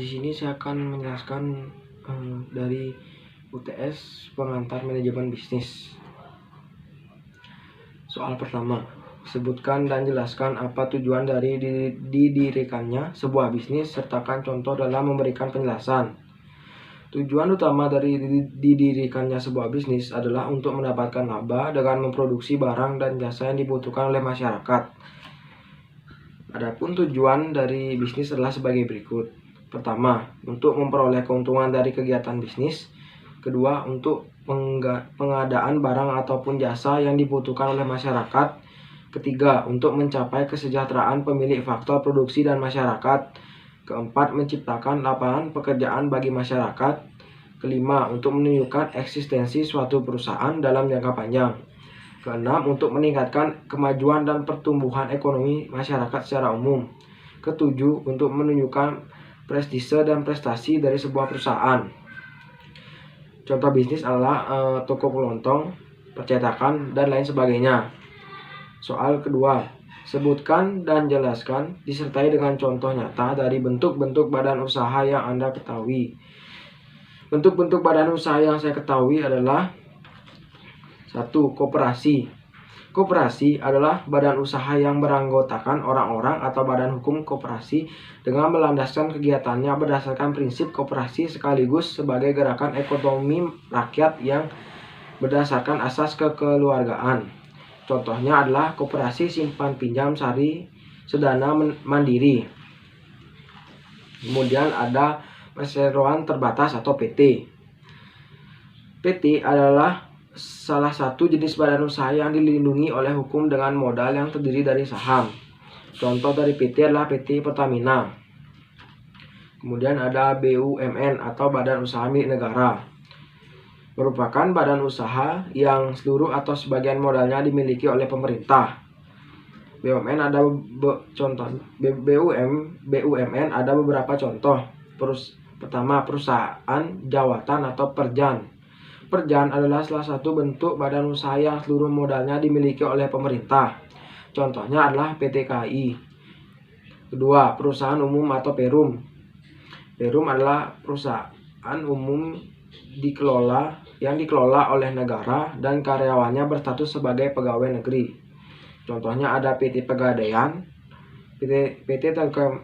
Di sini saya akan menjelaskan dari UTS pengantar manajemen bisnis. Soal pertama, sebutkan dan jelaskan apa tujuan dari didirikannya sebuah bisnis, sertakan contoh dalam memberikan penjelasan. Tujuan utama dari didirikannya sebuah bisnis adalah untuk mendapatkan laba dengan memproduksi barang dan jasa yang dibutuhkan oleh masyarakat. Adapun tujuan dari bisnis adalah sebagai berikut. Pertama, untuk memperoleh keuntungan dari kegiatan bisnis. Kedua, untuk pengadaan barang ataupun jasa yang dibutuhkan oleh masyarakat. Ketiga, untuk mencapai kesejahteraan pemilik faktor produksi dan masyarakat. Keempat, menciptakan lapangan pekerjaan bagi masyarakat. Kelima, untuk menunjukkan eksistensi suatu perusahaan dalam jangka panjang. Keenam, untuk meningkatkan kemajuan dan pertumbuhan ekonomi masyarakat secara umum. Ketujuh, untuk menunjukkan prestise dan prestasi dari sebuah perusahaan. Contoh bisnis adalah toko kelontong, percetakan, dan lain sebagainya. Soal kedua, sebutkan dan jelaskan disertai dengan contoh nyata dari bentuk-bentuk badan usaha yang Anda ketahui. Bentuk-bentuk badan usaha yang saya ketahui adalah 1. Koperasi. Koperasi adalah badan usaha yang beranggotakan orang-orang atau badan hukum koperasi dengan melandaskan kegiatannya berdasarkan prinsip koperasi sekaligus sebagai gerakan ekonomi rakyat yang berdasarkan asas kekeluargaan. Contohnya adalah koperasi simpan pinjam sari sedana mandiri. Kemudian ada perseroan terbatas atau PT. PT adalah salah satu jenis badan usaha yang dilindungi oleh hukum dengan modal yang terdiri dari saham. Contoh dari PT adalah PT Pertamina. Kemudian ada BUMN atau Badan Usaha Milik Negara. Merupakan badan usaha yang seluruh atau sebagian modalnya dimiliki oleh pemerintah. BUMN ada contoh. BUMN ada beberapa contoh. Pertama, perusahaan jawatan atau perjan. Perjan adalah salah satu bentuk badan usaha yang seluruh modalnya dimiliki oleh pemerintah. Contohnya adalah PT KAI. Kedua, perusahaan umum atau Perum. Perum adalah perusahaan umum yang dikelola oleh negara dan karyawannya berstatus sebagai pegawai negeri. Contohnya ada PT Pegadaian, PT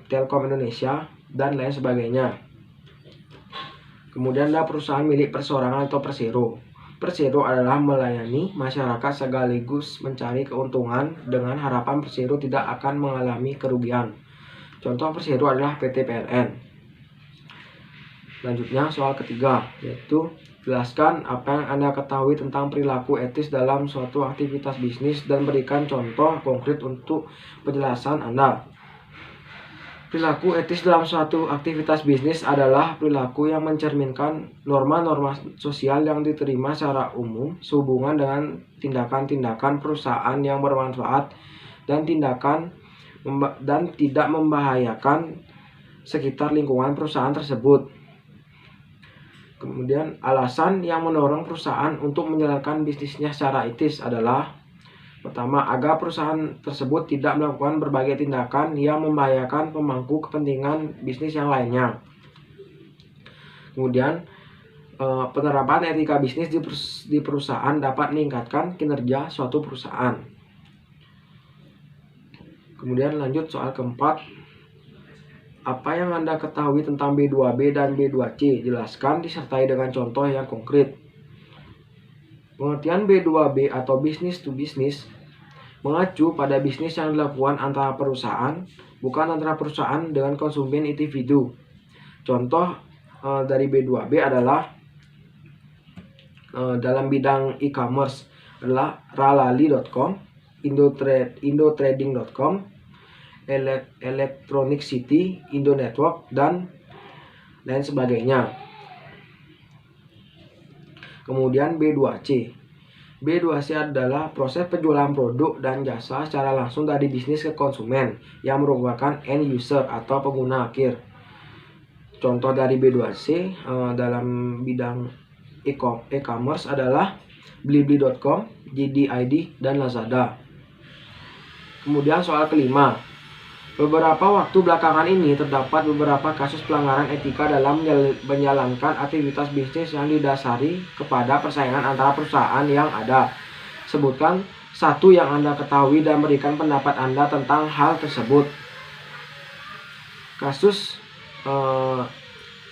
Telkom Indonesia, dan lain sebagainya. Kemudian ada perusahaan milik perseorangan atau persero. Persero adalah melayani masyarakat sekaligus mencari keuntungan dengan harapan persero tidak akan mengalami kerugian. Contoh persero adalah PT PLN. Selanjutnya soal ketiga, yaitu jelaskan apa yang Anda ketahui tentang perilaku etis dalam suatu aktivitas bisnis dan berikan contoh konkret untuk penjelasan Anda. Perilaku etis dalam suatu aktivitas bisnis adalah perilaku yang mencerminkan norma-norma sosial yang diterima secara umum sehubungan dengan tindakan-tindakan perusahaan yang bermanfaat dan tidak membahayakan sekitar lingkungan perusahaan tersebut. Kemudian alasan yang mendorong perusahaan untuk menjalankan bisnisnya secara etis adalah: pertama, agar perusahaan tersebut tidak melakukan berbagai tindakan yang membahayakan pemangku kepentingan bisnis yang lainnya. Kemudian, penerapan etika bisnis di perusahaan dapat meningkatkan kinerja suatu perusahaan. Kemudian lanjut soal keempat. Apa yang Anda ketahui tentang B2B dan B2C? Jelaskan disertai dengan contoh yang konkret. Pengertian B2B atau business to business mengacu pada bisnis yang dilakukan antara perusahaan, bukan antara perusahaan dengan konsumen individu. Contoh dari B2B adalah dalam bidang e-commerce adalah ralali.com, indotrading.com, Electronic City, Indonetwork, dan lain sebagainya. Kemudian B2C. B2C adalah proses penjualan produk dan jasa secara langsung dari bisnis ke konsumen yang merupakan end user atau pengguna akhir. Contoh dari B2C dalam bidang e-commerce adalah Blibli.com, JD.ID, dan Lazada. Kemudian soal kelima. Beberapa waktu belakangan ini terdapat beberapa kasus pelanggaran etika dalam menjalankan aktivitas bisnis yang didasari kepada persaingan antara perusahaan yang ada. Sebutkan satu yang Anda ketahui dan berikan pendapat Anda tentang hal tersebut.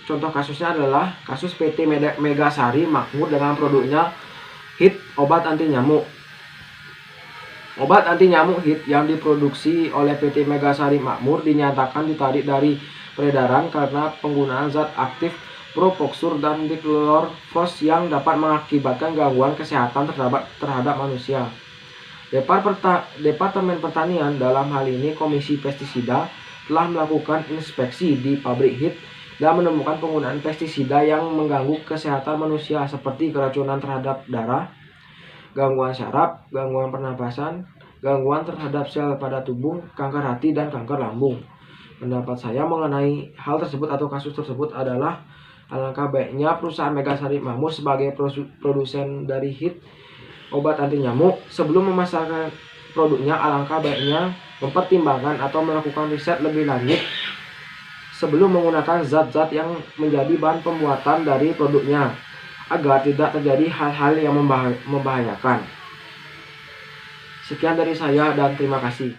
Contoh kasusnya adalah kasus PT Megasari Makmur dengan produknya HIT obat anti nyamuk. Obat anti nyamuk HIT yang diproduksi oleh PT Megasari Makmur dinyatakan ditarik dari peredaran karena penggunaan zat aktif propoxur dan diklorfos yang dapat mengakibatkan gangguan kesehatan terhadap manusia. Departemen Pertanian, dalam hal ini Komisi Pestisida, telah melakukan inspeksi di pabrik HIT dan menemukan penggunaan pestisida yang mengganggu kesehatan manusia seperti keracunan terhadap darah, gangguan syaraf, gangguan pernapasan, gangguan terhadap sel pada tubuh, kanker hati, dan kanker lambung. Pendapat saya mengenai hal tersebut atau kasus tersebut adalah alangkah baiknya perusahaan Megasari Makmur sebagai produsen dari HIT obat anti nyamuk sebelum memasarkan produknya, alangkah baiknya mempertimbangkan atau melakukan riset lebih lanjut sebelum menggunakan zat-zat yang menjadi bahan pembuatan dari produknya, agar tidak terjadi hal-hal yang membahayakan. Sekian dari saya dan terima kasih.